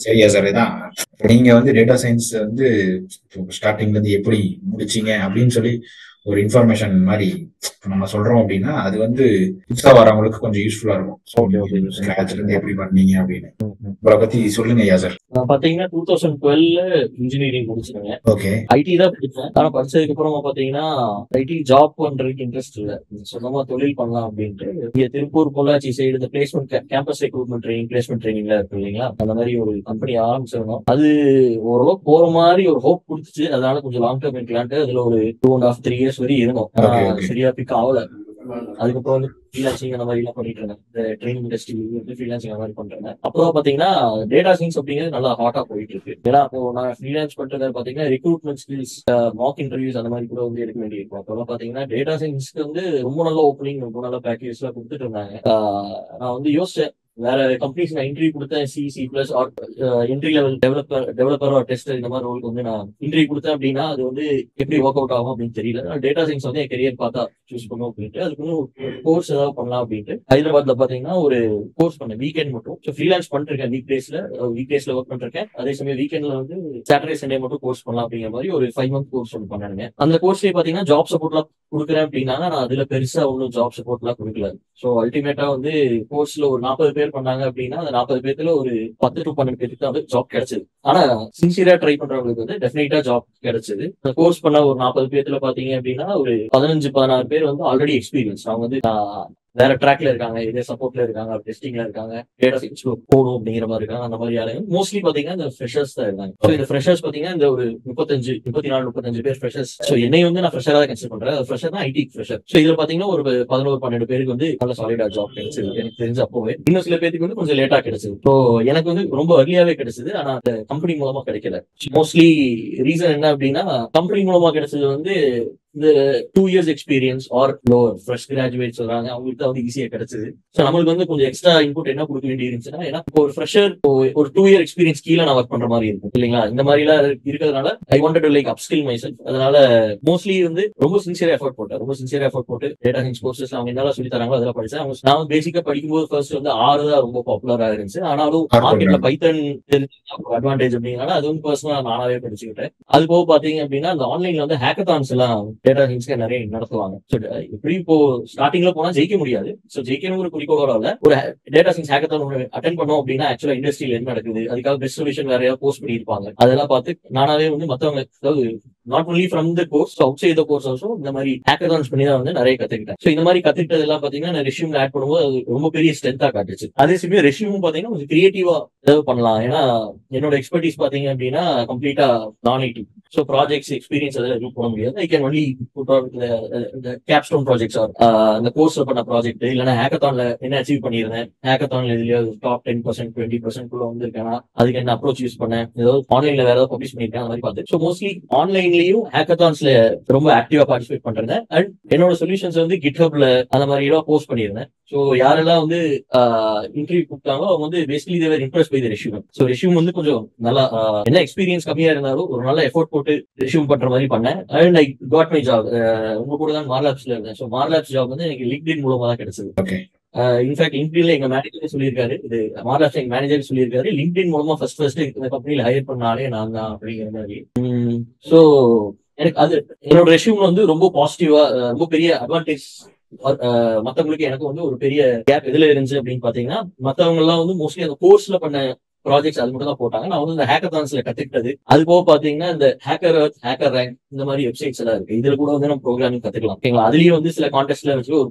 சரியா சார். இதான் நீங்க வந்து டேட்டா சயின்ஸ் வந்து ஸ்டார்டிங்ல இருந்து எப்படி முடிச்சீங்க அப்படின்னு சொல்லி ஒரு இன்ஃபர்மேஷன் மாதிரி நம்ம சொல்றோம் அப்படின்னா அது வந்து புதுசா வரவங்களுக்கு கொஞ்சம் யூஸ்ஃபுல்லா இருக்கும். ஸோ நீங்க ஸ்கிராச்ல இருந்து எப்படி பண்ணீங்க அப்படின்னு உங்களை பத்தி சொல்லுங்க ஐயா சார். பாத்தீங்கன்னா 2012 இன்ஜினியரிங் முடிச்சிருங்க. ஓகே. ஐடி தான் படிச்சேன். ஆனா படிச்சதுக்கு அப்புறமா பாத்தீங்கன்னா ஐடி ஜாப் பண்றதுக்கு இன்ட்ரெஸ்ட் இல்ல, சொந்தமா தொழில் பண்ணலாம் அப்படின்ட்டு இங்க திருப்பூர் பொள்ளாச்சி சைடு இந்த placement campus recruitment training placement ட்ரைனிங்ல இருக்கு இல்லைங்களா, அந்த மாதிரி ஒரு கம்பெனி ஆரம்பிச்சிருந்தோம். அது ஓரளவுக்கு போற மாதிரி ஒரு ஹோப் கொடுத்துச்சு. அதனால கொஞ்சம் லாங் டேர்ம் இருக்கலான்ட்டு அதுல ஒரு 2.5 3 இயர்ஸ் வரையும் இருந்தோம். சரியா பிக் ஆகல. அதுக்கப்புறம் வந்து ஃப்ரீலான்சிங் அந்த மாதிரி எல்லாம் பண்ணிட்டு இருந்தேன். இந்த ட்ரைனிங் இண்டஸ்ட்ரி வந்து ஃப்ரீலான்சிங் அந்த மாதிரி பண்றேன். அப்புறம் பாத்தீங்கன்னா டேட்டா சயின்ஸ் அப்படிங்கிறது நல்லா ஹாட்டா போயிட்டு இருக்கு. ஏன்னா அப்போ நான் ஃப்ரீலான்ஸ் பண்றத பாத்தீங்கன்னா ரெக்ரூட்மெண்ட் ஸ்கில்ஸ், மாக் இன்டர்வியூஸ் அந்த மாதிரி கூட வந்து எடுக்க வேண்டியிருக்கும். அப்பெல்லாம் பாத்தீங்கன்னா டேட்டா சயின்ஸ்க்கு வந்து ரொம்ப நல்ல ஓப்பனிங், ரொம்ப நல்ல பேக்கேஜ் எல்லாம் கொடுத்துட்டு இருந்தாங்க. நான் வந்து யோசிச்சேன், வேற கம்பெனிஸ் நான் இன்டர்வியூ கொடுத்தேன், C plus or entry level developer or tester இந்த மாதிரி ரோலுக்கு வந்து நான் இன்டர்வியூ கொடுத்தேன் அப்படின்னா அது வந்து எப்படி ஒர்க் அவுட் ஆகும் அப்படின்னு தெரியல. டேட்டா சயின்ஸ் வந்து என் கெரியர் பார்த்தா சூஸ் பண்ணும் அப்படின்ட்டு அதுக்கு வந்து கோர்ஸ் ஏதாவது பண்ணலாம் அப்படின்ட்டு ஹைதராபாத்ல பாத்தீங்கன்னா ஒரு கோர்ஸ் பண்ணேன் வீக்கெண்ட் மட்டும். ஸோ ஃப்ரீலான்ஸ் பண்ணிருக்கேன், வீக் டேஸ்ல ஒர்க் பண்ணிருக்கேன். அதே சமயம் வீக்கெண்ட்ல வந்து சாட்டர்டே சண்டே மட்டும் கோர்ஸ் பண்ணலாம் அப்படிங்கிற மாதிரி ஒரு 5 month கோர்ஸ் ஒன்று பண்ணானுங்க. அந்த கோர்ஸ்லேயே பாத்தீங்கன்னா ஜாப் சப்போர்ட்லாம் கொடுக்குறேன் அப்படின்னா நான் அதுல பெருசா ஒன்றும் ஜாப் சப்போர்ட்லாம் கொடுக்கல. ஸோ அல்டிமேட்டா வந்து கோர்ஸ்ல ஒரு 40 பேர் பண்ணாங்க அப்படின்னா அந்த 40 பேர்த்துல ஒரு 10 to 12 பேருக்கு தான் ஜாப் கிடைச்சது. ஆனா சின்சியரா ட்ரை பண்றவங்களுக்கு வந்து டெஃபினட்டா ஜாப் கிடைச்சது. கோர்ஸ் பண்ண ஒரு 40 பேர்த்துல பாத்தீங்க அப்படின்னா ஒரு 15-16 பேர் வந்து ஆல்ரெடி எக்ஸ்பீரியன்ஸ். அவங்க வந்து வேற ட்ராக்ல இருக்காங்க, இதே சப்போர்ட்ல இருக்காங்க, டெஸ்டிங்ல இருக்காங்க, டேட்டா சயின்ஸ் போகணும் அப்படிங்கிற மாதிரி இருக்காங்க. அந்த மாதிரி ஆளுங்க மோஸ்ட்லி பாத்தீங்கன்னா இந்த ஃப்ரெஷர்ஸ் தான் இருக்காங்க. ஸோ இந்த ஃப்ரெஷர்ஸ் பாத்தீங்கன்னா இந்த ஒரு 34-35 பேர் ஃப்ரெஷர்ஸ். ஸோ என்னை வந்து நான் ஃப்ரெஷரா தான் கன்சிடர் பண்றேன். ஃப்ரெஷர் தான் ஐடி ஃப்ரெஷர். ஸோ இதுல பாத்தீங்கன்னா ஒரு 11-12 பேருக்கு வந்து நல்ல சாலிடா ஜாப் கிடைச்சது எனக்கு தெரிஞ்ச அப்போவே. இன்னும் சில பேருக்கு வந்து கொஞ்சம் லேட்டா கிடைச்சது. ஸோ எனக்கு வந்து ரொம்ப அர்லியாவே கிடைச்சது. ஆனா அந்த கம்பெனி மூலமா கிடைக்கல. மோஸ்ட்லி ரீசன் என்ன அப்படின்னா கம்பெனி மூலமா கிடைச்சது வந்து இந்த 2 years experience or lower fresh graduate சொல்றாங்க, அவங்களுக்கு தான் வந்து ஈஸியா கிடைச்சது. ஸோ நம்மளுக்கு வந்து கொஞ்சம் எக்ஸ்ட்ரா இன்புட் என்ன கொடுக்க வேண்டி இருந்துச்சுன்னா, ஏன்னா ஒரு ஃப்ரெஷர் ஒரு 2 year எக்ஸ்பீரியன்ஸ் கீழே நான் ஒர்க் பண்ற மாதிரி இருக்கும் இல்லைங்களா. இந்த மாதிரி எல்லாம் இருக்கிறதுனால I wanted to like upskill my self. அதனால மோஸ்ட்லி வந்து ரொம்ப சின்சியரா எஃபர்ட் போட்டு டேட்டா சயின்ஸ் கோர்சஸ் அவங்க என்னெல்லாம் சொல்லி தராங்களோ அதெல்லாம் படிச்சேன். நான் பேசிக்கா படிக்கும்போது ஃபர்ஸ்ட் வந்து ஆறு தான் ரொம்ப பாப்புலரா இருந்துச்சு. ஆனாலும் மார்க்கெட்ல பைத்தன் தெரிஞ்சு அட்வான்டேஜ் அப்படிங்கிறனால அது வந்து பர்சனலா நானாவே படிச்சுக்கிட்டேன். அது போக பாத்தீங்க அப்படின்னா அந்த ஆன்லைன்ல வந்து ஹேக்கத்தான்ஸ் எல்லாம் டேட்டா சயின்ஸ்க்கு நிறைய நடத்துவாங்க. எப்படி இப்போ ஸ்டார்டிங்ல போனா ஜெயிக்க முடியாது. ஸோ ஜெயிக்கணும் ஒரு குறிக்கோளோட இல்ல, ஒரு டேட்டா சயின்ஸ் ஹேக்கத்தான் அட்டென்ட் பண்ணோம் அப்படின்னா ஆக்சுவலா இண்டஸ்ட்ரியில என்ன நடக்குது, அதுக்காக பெஸ்ட் சொல்யூஷன் வேற யாராவது போஸ்ட் பண்ணியிருப்பாங்க. அதெல்லாம் பார்த்து நானாவே வந்து மத்தவங்க, அதாவது not only from the course, outside the course also இந்த மாதிரி ஹேக்கத்தான்ஸ் பண்ணி தான் வந்து நிறைய கத்துக்கிட்டேன். ஸோ இந்த மாதிரி கத்துக்கிட்டது எல்லாம் பாத்தீங்கன்னா நான் ரெஷ்யூம்ல ஆட் பண்ணும்போது அது ரொம்ப பெரிய ஸ்ட்ரென்த்தா காட்டுச்சு. அதே சமயம் ரெஷ்யூமும் பாத்தீங்கன்னா கொஞ்சம் கிரியேட்டிவா ஏதாவது பண்ணலாம். ஏன்னா என்னோட எக்ஸ்பர்டீஸ் பாத்தீங்க அப்படின்னா கம்ப்ளீட்டா நான் ஐடி. ஸோ ப்ராஜெக்ட்ஸ் எக்ஸ்பீரியன்ஸ் அதெல்லாம் எதுவும் போட முடியாது. ஐ கேன் ஒன்லி இந்த கேப்ஸ்டோன் ப்ராஜெக்ட்ஸ் ஆர் அந்த கோர்ஸ்ல பண்ண ப்ராஜெக்ட், இல்லைன்னா ஹேக்கத்தான்ல என்ன அச்சீவ் பண்ணியிருந்தேன், ஹேக்கத்தான்ல இதுலயாவது டாப் 10% 20% குள்ள வந்திருக்கேன்னா அதுக்கு என்ன அப்ரோச் யூஸ் பண்ணேன், ஏதாவது ஆன்லைன்ல வேற ஏதாவது பப்ளிஷ் பண்ணிருக்கேன் அந்த மாதிரி பார்த்து. ஸோ மோஸ்ட்லி ஆன்லைன்லயும் ஹேக்கத்தான்ஸ்ல ரொம்ப ஆக்டிவா பார்ட்டிசிபேட் பண்றேன். அண்ட் என்னோட சொல்யூஷன்ஸ் வந்து கிட்ஹப்ல அந்த மாதிரி எல்லாம் போஸ்ட் பண்ணியிருந்தேன். ஸோ யாரெல்லாம் வந்து இன்டர்வியூ கூப்பிட்டாங்களோ அவங்க வந்து basically they're impress by the resume. So resume வந்து கொஞ்சம் நல்லா என்ன எக்ஸ்பீரியன்ஸ் கம்மியா இருந்தாலும் ஒரு நல்ல எஃபோர்ட் போட்டு ரெஷ்யூம் பண்ற மாதிரி பண்ணேன். And I got my job. உங்க கூட தான் மார்லாப்ஸ்ல இருந்தேன். ஸோ மார்லாப்ஸ் ஜாப் வந்து எனக்கு லிங்க்டின் மூலமா தான் கிடைச்சது. இன்ஃபேக்ட் லிங்க்டின்ல எங்க மேனேஜர் சொல்லியிருக்காரு, இது மார்லாப்ஸ் எங்க மேனேஜர் சொல்லியிருக்காரு, லிங்க்டின் மூலமா ஃபர்ஸ்ட் இந்த கம்பெனில ஹையர் பண்ணாலே நான் தான் அப்படிங்கிற மாதிரி. ஸோ எனக்கு அது என்னோட ரெஷ்யூம் வந்து ரொம்ப பாசிட்டிவா, ரொம்ப பெரிய அட்வான்டேஜ். மத்தவங்களுக்கு எனக்கு வந்து ஒரு பெரிய கேப் எதுல இருந்துச்சு அப்படின்னு பாத்தீங்கன்னா, மத்தவங்க எல்லாம் வந்து மோஸ்ட்லி அந்த கோர்ஸ்ல பண்ண ப்ராஜெக்ட்ஸ் அது மட்டும் தான் போட்டாங்க. நான் வந்து இந்த ஹேக்கத்தான்ஸ்ல கத்துக்கிட்டது அது போக பாத்தீங்கன்னா இந்த ஹேக்கர் ரேங்க் இந்த மாதிரி வெப்சைட்ஸ் எல்லாம் இருக்கு. இதுல கூட வந்து நம்ம ப்ரோக்ராமிங் கத்துக்கலாம் ஓகேங்களா. அதுலயும் வந்து சில கான்டெஸ்ட்ல வச்சு ஒரு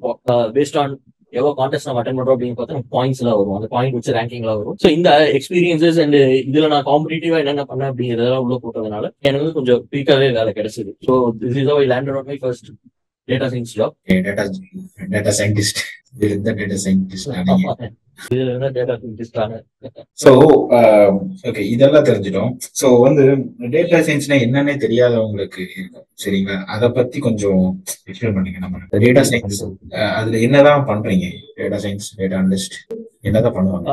பேஸ்ட் ஆன் எவ்வளவு கான்டெஸ்ட் நம்ம அட்டென்ட் பண்றோம் அப்படின்னு பார்த்தா நமக்கு பாயிண்ட்ஸ் எல்லாம் வரும். அந்த பாயிண்ட் வச்சு ரேங்கிங்ல வரும். ஸோ இந்த எக்ஸ்பீரியன்சஸ் அண்ட் இதுல நான் காம்படிட்டிவா என்னென்ன பண்ணேன் அப்படிங்கறதெல்லாம் உள்ள போட்டதுனால எனக்கு வந்து கொஞ்சம் குயிக்காவே வேலை கிடைச்சது. So this is how I landed on my first data science job. Data scientist. So okay, இதெல்லாம் தெரிஞ்சிடும். ஸோ வந்து டேட்டா சயின்ஸ்னா என்னன்னே தெரியாதவங்களுக்கு இருக்கும் சரிங்களா. அதை பத்தி கொஞ்சம் எக்ஸ்பிளைன் பண்ணுங்க. நம்ம டேட்டா சயின்ஸ் அதுல என்னதான் பண்றீங்க, டேட்டா சயின்ஸ் டேட்டா அனலிஸ்ட்? என்னதான் பண்ணுவாங்க?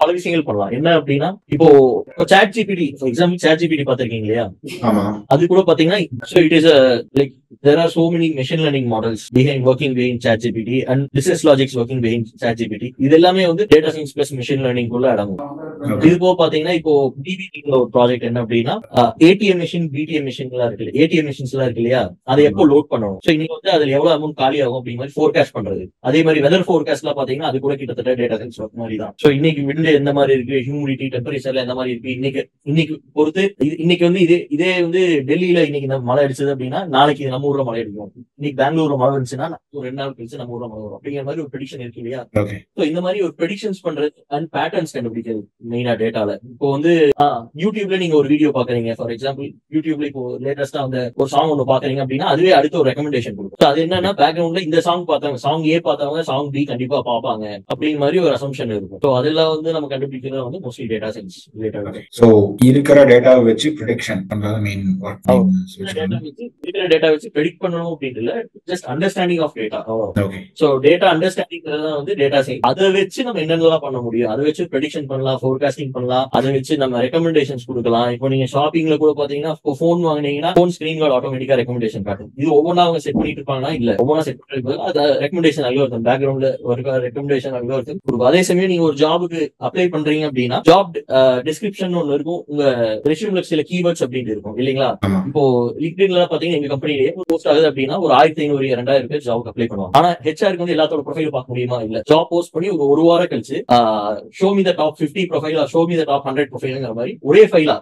பல விஷயங்கள் பண்ணலாம். என்ன அப்படின்னா, இப்போ chat GPT for example chat GPT பாத்திருக்கீங்க இல்லையா? ஆமா. அது கூட பாத்தீங்கன்னா it is like there are so many machine learning models working behind ChatGPT and business logics working behind ChatGPT. இது எல்லாமே வந்து data science plus machine learning குள்ள அடங்கும். இது போக பாத்தீங்கன்னா இப்போ DBT ஒரு ப்ராஜெக்ட் என்ன அப்படின்னா ATM மிஷின் BTM மிஷின் எல்லாம் இருக்கு, ATM மிஷின்ஸ் எல்லாம் இருக்கு இல்லையா, அதை எப்போ லோட் பண்ணணும், சோ இன்னைக்கு வந்து அதுல எவ்வளவு அமௌண்ட் காலி ஆகும் அப்படிங்கிற மாதிரி ஃபோர்காஸ்ட் பண்றது. அதே மாதிரி வெதர் ஃபோர்காஸ்ட் எல்லாம் பாத்தீங்கன்னா அது கூட கிட்டத்தட்ட டேட்டா சயின்ஸ் ஒர்க் மாதிரி தான். சோ இன்னைக்கு விண்ட் எந்த மாதிரி இருக்கு, ஹியூமிடிட்டி டெம்பரேச்சர்ல எந்த மாதிரி இருக்கு, இன்னைக்கு பொறுத்து இன்னைக்கு வந்து இதே வந்து டெல்லியில இன்னைக்கு நம்ம மழை அடிச்சது அப்படின்னா நாளைக்கு நம்ம ஊர்ல மழை அடிக்கும், இன்னைக்கு பெங்களூர்ல மழை இருந்துச்சுன்னா ஒரு 2 நாள் கழிச்சு நம்ம ஊர்ல மழை வரும் அப்படிங்கிற மாதிரி ஒரு ப்ரெடிக்ஷன் இருக்கு இல்லையா. சோ இந்த மாதிரி ஒரு ப்ரெடிக்ஷன்ஸ் பண்றது அண்ட் பேட்டர்ன்ஸ் கண்டுபிடிக்கிறது மெயினா டேட்டால. இப்போ வந்து யூடியூப்ல நீங்க ஒரு வீடியோ பாக்குறீங்க, ஃபார் எக்ஸாம்பிள் யூடியூப்ல இப்போ லேட்டஸ்டா அந்த ஒரு சாங் ஒன்று பாக்குறீங்க அப்படின்னா அதுவே அடுத்த ஒரு ரெக்கமெண்டேஷன் கொடுக்கும். அது என்னன்னா பேக்ரவுண்ட்ல இந்த சாங் பார்த்தவங்க சாங் ஏ பார்த்தவங்க சாங் பி கண்டிப்பா பார்ப்பாங்க அப்படிங்கிற மாதிரி ஒரு அசம்ஷன் இருக்கும். ஸோ அதெல்லாம் வந்து நம்ம கண்டுபிடிக்கிறது வந்து mostly data science related. So இருக்கிற டேட்டாவை வச்சு ப்ரெடிக்ஷன் பண்றது மெயின் ஒர்க். இருக்கிற டேட்டா வச்சு ப்ரெடிக்ட் பண்ணணும் அப்படின்னு இல்ல, just understanding of data. So data understanding தான் வந்து டேட்டா சயின்ஸ். அதை வச்சு நம்ம என்னென்னலாம் பண்ண முடியும், அதை வச்சு ப்ரெடிக்ஷன் பண்ணலாம், ஃபோர்காஸ்டிங் பண்ணலாம், அதை வச்சு நம்ம ரெக்கமெண்டேஷன்ஸ் கொடுக்கலாம். இப்போ நீங்க ஷாப்பிங்ல கூட பாத்தீங்கன்னா போன் வாங்கினீங்கன்னா போன் ஸ்கிரீன் கார்டு ஆட்டோமேட்டிக்கா ரெக்கமெண்டேஷன் காட்டும். இது ஒவ்வொன்றா அவங்க செட் பண்ணிட்டு இருப்பாங்கன்னா இல்ல, ஒவ்வொன்றா செட் பண்ணிட்டு அது ரெக்கமெண்டேஷன் அல்காரிதம் பேக்ரவுண்ட்ல ஒரு ரெக்கமெண்டேஷன் அல்காரிதம் கொடுக்கும். அதே சமயம் நீங்க ஒரு ஜாபுக்கு அப்ளை பண்றீங்க அப்படின்னா ஜாப் டிஸ்கிரிப்ஷன் ஒன்று இருக்கும், உங்க ரெஸ்யூம்ல சில கீவேர்ட்ஸ் அப்படின்னு இருக்கும் இல்லைங்களா. இப்போ லிங்க்டின்ல பாத்தீங்கன்னா எங்க கம்பெனிலேயே போஸ்ட் ஆகுது அப்படின்னா ஒரு 1500 2000 பேர் ஜாப் அப்ளை பண்ணுவாங்க. ஆனா ஹெச்ஆருக்கு வந்து எல்லாத்தோட ப்ரொஃபைல் பார்க்க முடியுமா? இல்ல. ஜாப் போஸ்ட் பண்ணி ஒரு வாரம் கழிச்சு show me the top 50 profile, show me the top 100 ப்ரொஃபைல்ங்கிற மாதிரி ஒரே ஃபைலா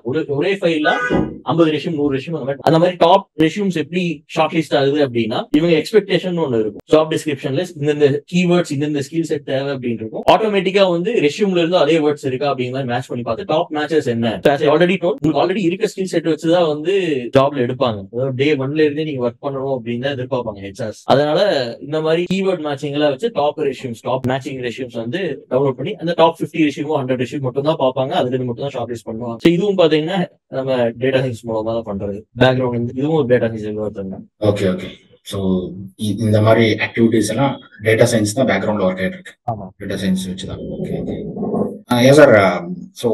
50 ரெஷ்யூம் 100 ரெஷ்யூம் அந்த மாதிரி டாப் ரெஷ்யூம்ஸ் எப்படி ஷார்ட் லிஸ்ட் ஆகுது அப்படின்னா இவங்க எக்ஸ்பெக்டேஷன் ஒன்று இருக்கும். ஜாப் டிஸ்கிரிப்ஷன்ல இந்த கீவேர்ட்ஸ் இந்த ஸ்கில் செட் தேவை அப்படின்னு இருக்கும். ஆட்டோமேட்டிக்கா வந்து ரெஷ்யூம்ல இருந்து அதே வேர்ட்ஸ் இருக்கா அப்படிங்கிற மாதிரி மேட்ச் பண்ணி பார்த்து டாப் மேட்சஸ் என்ன ஆல்ரெடி உங்களுக்கு ஆல்ரெடி இருக்க ஸ்கில் செட் வச்சுதான் வந்து ஜாப்ல எடுப்பாங்க. அதாவது டே 1ல இருந்தே நீங்க ஒர்க் பண்ணணும் அப்படின்னு தான் எதிர்பார்ப்பாங்க ஹெச்ஆர்ஸ். அதனால இந்த மாதிரி கீவேர்ட் மேட்சிங் எல்லாம் வச்சு டாப் ரெஷ்யூம்ஸ் டாப் மேட்சிங் ரெஷ்யூம்ஸ் வந்து டவுன்லோட் பண்ணி அந்த டாப் 50 ரெஷ்யூமோ 100 ரெஷ்யூம் மட்டும் தான் பார்ப்பாங்க. அதுல மட்டும் தான் ஷார்ட் லிஸ்ட் பண்ணுவாங்க. ஸோ இதுவும் பாத்தீங்கன்னா நம்ம டேட்டா சயின்ஸ் மூலமா தான் பண்றது. பேக்ரவுண்ட் இதுவும் ஒரு data science work. Okay okay. So இந்த மாதிரி ஆக்டிவிட்டிஸ் எல்லாம் டேட்டா சயின்ஸ் தான் பேக்ரவுண்ட்ல ஒர்க் ஆயிட்டு இருக்கு. ஆமா, டேட்டா சயின்ஸ் வச்சுதான். Okay okay. ஏன் சார், ஸோ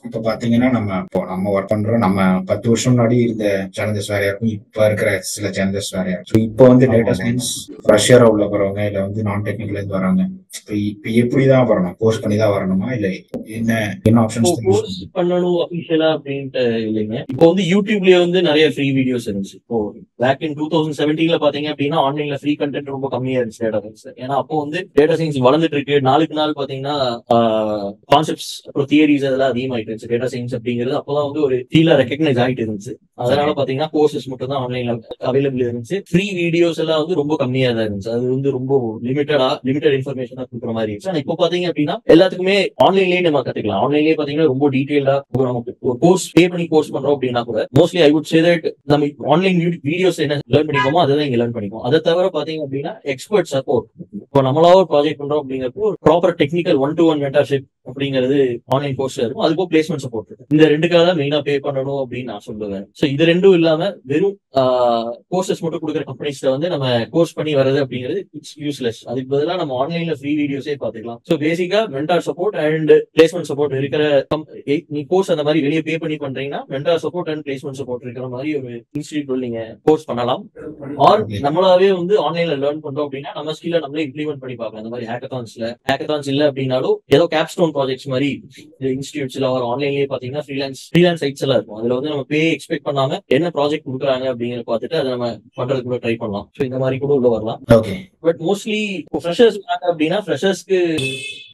இப்போ பார்த்தீங்கன்னா நம்ம ஒர்க் பண்றோம். நம்ம 10 வருஷம் முன்னாடி இருந்த சேலஞ்சஸ் வேறையா இருக்கும், இப்போ இருக்கிற சில சேலஞ்சஸ் வேறையா இருக்கும். ஸோ இப்போ வந்து டேட்டா சயின்ஸ் ஃப்ரெஷரா உள்ள போறவங்க இல்லை வந்து நான் டெக்னிக்கல இருந்து வராங்க, இப்போ எப்படிதான் வரணும்? கோர்ஸ் பண்ணி தான் வரணுமா இல்லை என்ன ஆப்ஷன்ஸ் கோர்ஸ் பண்ணணும் அபிஷியலா அப்படின்ட்டு இல்லைங்க. இப்போ வந்து யூடியூப்லயே வந்து நிறைய ஃப்ரீ வீடியோஸ் இருந்துச்சு. இப்போ பேக் இன் 2017 பாத்தீங்க அப்படின்னா ஆன்லைன்ல ஃப்ரீ கண்டென்ட் ரொம்ப கம்மியா இருந்துச்சு டேட்டா சயின்ஸ். ஏன்னா அப்போ வந்து டேட்டா சயின்ஸ் வளர்ந்துட்டு இருக்கு, நாளுக்கு நாள் பாத்தீங்கன்னா கான்செப்ட்ஸ் அப்புறம் தியரிஸ் அதெல்லாம் அதிகமாயிட்டு இருந்துச்சு. டேட்டா சயின்ஸ் அப்படிங்கிறது அப்பதான் வந்து ஒரு ஃபீலா ரெகக்னைஸ் ஆகிட்டு இருந்துச்சு. அதனால பாத்தீங்கன்னா கோர்சஸ் மட்டும் தான் ஆன்லைன்ல அவைலபிள் இருந்துச்சு. ஃப்ரீ வீடியோஸ் எல்லாம் வந்து ரொம்ப கம்மியா தான் இருந்துச்சு. அது வந்து ரொம்ப லிமிட்டட் இன்ஃபர்மேஷன் கொடுக்குற மாதிரி இருந்துச்சு. ஆனா இப்போ பாத்தீங்க அப்படின்னா எல்லாத்துக்குமே ஆன்லைன்லயே நம்ம கத்துக்கலாம். ஆன்லைன்லயே பாத்தீங்கன்னா ரொம்ப டீடைலா நமக்கு ஒரு கோர்ஸ் பே பண்ணி கோர்ஸ் பண்றோம் அப்படின்னா கூட mostly I would say that நம்ம ஆன்லைன் வீடியோஸ் என்ன லேர்ன் பண்ணிக்கோமோ அதை தான் இங்க லேர்ன் பண்ணிக்கோம். அதை தவிர பாத்தீங்க அப்படின்னா எக்ஸ்பர்ட் சப்போர்ட். இப்போ நம்மளா ஒரு ப்ராஜெக்ட் பண்றோம் அப்படிங்கிறப்போ ஒரு ப்ராப்பர் டெக்னிக்கல் 1-to-1 மென்டர்ஷிப் அப்படிங்கிறது ஆன்லைன் கோர்ஸ்ல இருக்கும். அதுக்கும் பிளேஸ்மெண்ட் சப்போர்ட் இருக்கு. இந்த ரெண்டுக்காக தான் மெயினா பே பண்ணணும் அப்படின்னு நான் சொல்லுவேன். சோ இது ரெண்டும் இல்லாம வெறும் கோர்சஸ் மட்டும் கொடுக்குற கம்பெனிஸ்ல வந்து நம்ம கோர்ஸ் பண்ணி வர்றது அப்படிங்கிறது இட்ஸ் யூஸ்லெஸ். அதுக்கு பதிலாக நம்ம ஆன்லைன்ல ஃப்ரீ வீடியோஸே பாத்துக்கலாம். சோ பேசிக்கா mentor support and placement support இருக்கிற நீ கோர்ஸ் அந்த மாதிரி வெளியே பே பண்ணி பண்றீங்கன்னா mentor support and placement support இருக்கிற மாதிரி ஒரு இன்ஸ்டிடியூட்ல நீங்க கோர்ஸ் பண்ணலாம். ஆர் நம்மளாவே வந்து ஆன்லைன்ல லேர்ன் பண்றோம் அப்படின்னா நம்ம ஸ்கில்ல நம்மளே இம்ப்ளிமெண்ட் பண்ணி பார்க்கலாம். அந்த மாதிரி ஹேக்கத்தான்ஸ் இல்ல அப்படின்னாலும் ஏதோ கேப்ஸ்டோன் ப்ராஜெக்ட்ஸ் மாதிரி இன்ஸ்டிடியூட்ஸ்ல ஒரு ஆன்லைன்லயே பாத்தீங்கன்னா ஃப்ரீலான்ஸ் சைட்ஸ் எல்லாம் இருக்கும். அதுல வந்து நம்ம பே எக்ஸ்பெக்ட் பண்ணாம என்ன ப்ராஜெக்ட் கொடுக்குறாங்க அப்படிங்கிற பார்த்துட்டு அதை நம்ம பண்றது கூட ட்ரை பண்ணலாம். ஸோ இந்த மாதிரி கூட உள்ள வரலாம். பட் மோஸ்ட்லி ஃப்ரெஷர்ஸ் அப்படின்னா ஃப்ரெஷர்ஸ்க்கு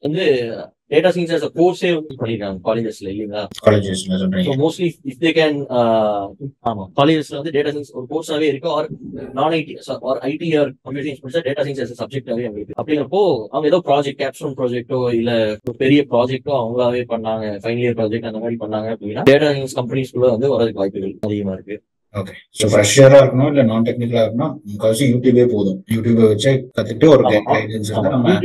வந்து டேட்டா சயின்ஸ் as a கோர்ஸே பண்ணிருக்காங்க காலேஜஸ்ல இல்லீங்களா. காலேஜஸ்ல சொல்றீங்க. So mostly if they can ஆமா காலேஜஸ்ல வந்து டேட்டா சயின்ஸ் ஒரு கோர்ஸாவே இருக்கு. ஆர் நான் IT or IT or computer science படிச்சா டேட்டா சயின்ஸ் as a சப்ஜெக்டாவே இருக்கு. அப்படிங்கிறப்போ அவங்க ஏதோ ப்ராஜெக்ட் கேப்ஸ்டோன் ப்ராஜெக்ட்டோ இல்ல ஒரு பெரிய ப்ராஜெக்ட்டோ அவங்களாவே பண்ணாங்க, ஃபைனல் இயர் ப்ராஜெக்ட் அந்த மாதிரி பண்ணாங்க அப்படின்னா டேட்டா சயின்ஸ் கம்பெனிஸ்குள்ள வந்து வரதுக்கு வாய்ப்புகள் அதிகமா இருக்கு. ஓகே. ஸோ ஃப்ரெஷரா இருக்கணும் இல்லை நான் டெக்னிக்கலா இருக்கணும், முக்கால்வாசி யூடியூபே போதும். யூடியூபை வச்சு கத்துட்டு ஒரு கைடன்ஸ் நம்ம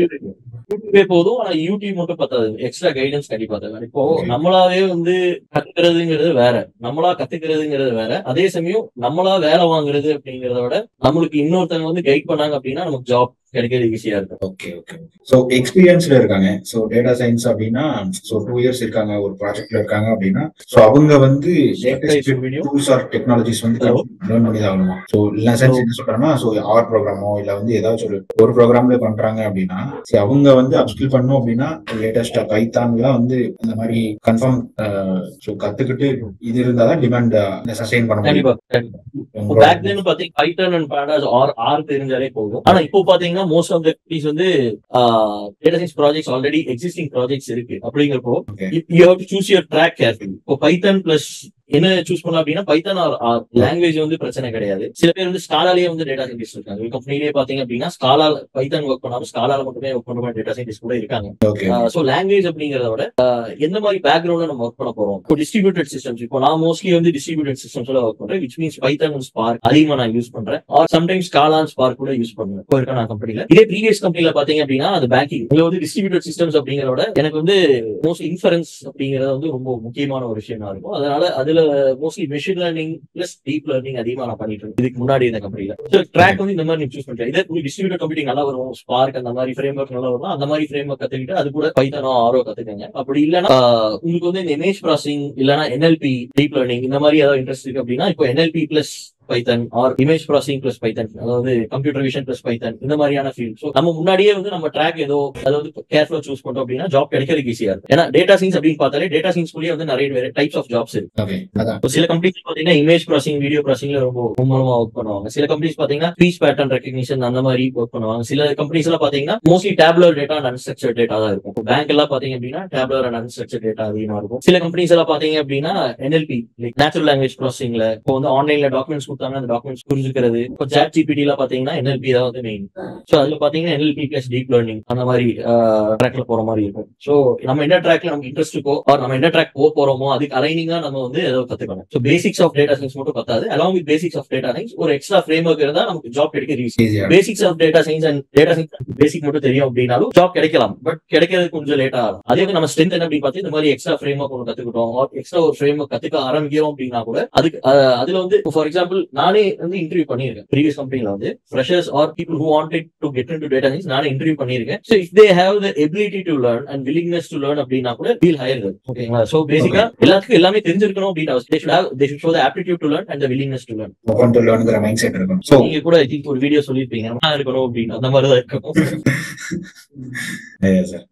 யூடியூபே போதும். ஆனா யூடியூப் மட்டும் பத்தாது, எக்ஸ்ட்ரா கைடன்ஸ் கண்டிப்பா தேவை. இப்போ நம்மளாவே வந்து கத்துக்கிறதுங்கிறது வேற, நம்மளா கத்துக்கிறதுங்கிறது வேற. அதே சமயம் நம்மளா வேலை வாங்குறது அப்படிங்கிறத விட நம்மளுக்கு இன்னொருத்தவங்க வந்து கைட் பண்ணாங்க அப்படின்னா நமக்கு ஜாப் கிடைக்கிறது ஈஸியா இருக்கும். Okay okay. ஸோ எக்ஸ்பீரியன்ஸ்ல இருக்காங்க. ஸோ டேட்டா சயின்ஸ் அப்படின்னா ஸோ 2 இயர்ஸ் இருக்காங்க ஒரு ப்ராஜெக்ட்ல இருக்காங்க அப்படின்னா ஸோ அவங்க வந்து லேட்டஸ்ட் டூல்ஸ் ஆர் டெக்னாலஜிஸ் வந்து லேர்ன் பண்ணி தான் ஆகணுமா? ஸோ இல்லை சென்ஸ் என்ன சொல்றேன்னா ஸோ ஆர் ப்ரோக்ராமோ இல்லை வந்து ஏதாச்சும் ஒரு ப்ரோக்ராம்ல பண்றாங்க அப்படின்னா அவங்க வந்து அப்ஸ்கில் பண்ணணும் அப்படின்னா லேட்டஸ்டா பைத்தான்லாம் வந்து அந்த மாதிரி கன்ஃபார்ம் ஸோ கத்துக்கிட்டு இது இருந்தாதான் டிமாண்ட் சஸ்டெயின் பண்ண முடியும். பேக் தென் பாத்தீங்கன்னா பைத்தான் அண்ட் பாண்டாஸ் ஆர் தெரிஞ்சாலே போதும். ஆனா இப்போ பாத்தீங்கன்னா மோஸ்ட் ஆஃப் த கம்பெனிஸ் வந்து data science projects already existing projects இருக்கு. அப்படிங்கிறப்போ you have to choose your track carefully. இப்போ பைத்தான் பிளஸ் என்ன சூஸ் பண்ணலாம் அப்படின்னா பைத்தான் லாங்குவேஜ் வந்து பிரச்சனை கிடையாது. சில பேர் வந்து ஸ்காலாலேயே வந்து டேட்டா சயின்டிஸ்ட் இருக்காங்க. கம்பெனிலேயே பாத்தீங்க அப்படின்னா ஸ்காலா பைத்தான் ஒர்க் பண்ணாம ஸ்காலால மட்டுமே ஒர்க் பண்ண டேட்டா சயின்டிஸ்ட் கூட இருக்காங்க. சோ லாங்குவேஜ் அப்படிங்கறத விட எந்த மாதிரி பேக்ரவுண்ட்ல நம்ம ஒர்க் பண்ண போறோம். இப்போ டிஸ்ட்ரிபியூட்டட் சிஸ்டம்ஸ், இப்போ நான் மோஸ்ட்லி வந்து டிஸ்ட்ரிபியூட்டட் சிஸ்டம்ஸ்ல ஒர்க் பண்றேன். Which means Python and Spark அதிகமா நான் யூஸ் பண்றேன். Or sometimes Scala and Spark கூட யூஸ் பண்ணுவேன் இப்போ இருக்க நான் கம்பெனில. இதே ப்ரீவியஸ் கம்பெனில பாத்தீங்க அப்படின்னா அது பேங்கிங். இதுல வந்து டிஸ்ட்ரிபியூட்டட் சிஸ்டம்ஸ் அப்படிங்கறத விட எனக்கு வந்து மோஸ்ட் இன்ஃபரன்ஸ் அப்படிங்கறது வந்து ரொம்ப முக்கியமான ஒரு விஷயமா இருக்கும். அதனால அதுல mostly machine learning plus deep learning அதிகமா நான் பண்ணிட்டு இருக்கேன் இதுக்கு முன்னாடி இந்த கம்பெனில. ட்ராக் வந்து இந்த மாதிரி சூஸ் பண்றேன். இதே டிஸ்ட்ரிபியூட்டட் கம்ப்யூட்டிங் நல்லா வரும், ஸ்பார்க் அந்த மாதிரி ஃப்ரேம் ஒர்க் நல்லா வரும். அந்த மாதிரி ஃப்ரேம் ஒர்க் கத்துக்கிட்டு அது கூட பைத்தானோ ஆரோ கத்துக்கங்க. அப்படி இல்லைன்னா உங்களுக்கு வந்து இந்த இமேஜ் ப்ராசஸிங் இல்லைன்னா NLP டீப் லேர்னிங் இந்த மாதிரி ஏதாவது இன்ட்ரெஸ்ட் இருக்கு அப்படின்னா இப்போ NLP பிளஸ் பைத்தன் ஆர் இமேஜ் ப்ராசஸிங் பிளஸ் பைத்தன், அதாவது கம்ப்யூட்டர் விஷன் பிளஸ் பைத்தன், இந்த மாதிரியான ஃபீல்ட். ஸோ நம்ம முன்னாடியே வந்து நம்ம ட்ராக் ஏதோ அதாவது கேர்ஃபுல்லா சூஸ் பண்ணோம் அப்படின்னா ஜாப் கிடைக்கிறதுக்கு ஈஸியா இருக்கும். ஏன்னா டேட்டா சயின்ஸ் அப்படின்னு பார்த்தாலே டேட்டா சயின்ஸ்குள்ளேயே வந்து நிறைய டைப்ஸ் ஆஃப் ஜாப்ஸ் இருக்கு. சில கம்பெனிஸ் பாத்தீங்கன்னா இமேஜ் ப்ராசஸிங், வீடியோ ப்ராசஸிங்ல ரொம்ப மும்முரமா ஒர்க் பண்ணுவாங்க. சில கம்பெனிஸ் பாத்தீங்கன்னா ஸ்பீச் பேட்டர்ன் ரெகக்னிஷன் அந்த மாதிரி ஒர்க் பண்ணுவாங்க. சில கம்பெனிஸ் எல்லாம் பாத்தீங்கன்னா mostly டேப்லர் data and unstructured data தான் இருக்கும். பேங்க் எல்லாம் பாத்தீங்க அப்படின்னா டேப்லர் அண்ட் அன்ஸ்ட்ரக்சர் டேட்டா அதிகமா இருக்கும். சில கம்பெனிஸ் எல்லாம் பாத்தீங்க அப்படின்னா NLP நேச்சுரல் லாங்குவேஜ் ப்ராசஸிங்ல இப்போ வந்து ஆன்லைன்ல டாக்குமெண்ட்ஸ் கொடுத்தாங்க, அந்த டாக்குமெண்ட்ஸ் புரிஞ்சுக்கிறது. இப்போ சாட் ஜிபிடி எல்லாம் பாத்தீங்கன்னா NLP தான் வந்து மெயின். சோ அதுல பாத்தீங்கன்னா NLP பிளஸ் டீப் லேர்னிங் அந்த மாதிரி ட்ராக்ல போற மாதிரி இருக்கும். சோ நம்ம என்ன ட்ராக்ல நமக்கு இன்ட்ரெஸ்ட் இருக்கோ ஆர் நம்ம என்ன ட்ராக் போறோமோ அதுக்கு அலைனிங்கா நம்ம வந்து ஏதோ கத்துக்கணும். So basics of data science மட்டும் பத்தாது. Along with basics of data science ஒரு எக்ஸ்ட்ரா ஃப்ரேம் ஒர்க் இருந்தா நமக்கு ஜாப் கிடைக்க easy. Basics of data science and data science basic மட்டும் தெரியும் அப்படின்னாலும் ஜாப் கிடைக்கலாம். பட் கிடைக்கிறது கொஞ்சம் லேட்டா ஆகும். அதே நம்ம ஸ்ட்ரென்த் என்ன அப்படின்னு பார்த்து இந்த மாதிரி எக்ஸ்ட்ரா ஃப்ரேம் ஒர்க் ஒன்று கத்துக்கிட்டோம், எக்ஸ்ட்ரா ஒரு ஃப்ரேம் ஒர்க் கத்துக்க ஆரம்பிக்கிறோம் அப்படின்னா கூட அதுக்கு அதுல வந்து ஃபார் எக்ஸாம்பிள் நானே வந்து இன்டர்வியூ பண்ணியிருக்கேன். ப்ரீவியஸ் கம்பெனில வந்து freshers or people who wanted to get into data science நானே இன்டர்வியூ பண்ணியிருக்கேன். So if they have the ability to learn and willingness to learn அப்படின்னா கூட வீல் ஹையர் தம். ஓகேங்களா? சோ பேசிக்கா எல்லாத்துக்கும் எல்லாமே தெரிஞ்சிருக்கணும் அப்படின்னு they should show the aptitude to learn and the willingness to learn. open to learn ங்கற மைண்ட் செட் இருக்கணும். சோ நீங்க கூட ஒரு வீடியோ சொல்லிருப்பீங்க நான் இருக்கணும் அப்படின்னு, அந்த மாதிரி தான் இருக்கணும். yes sir.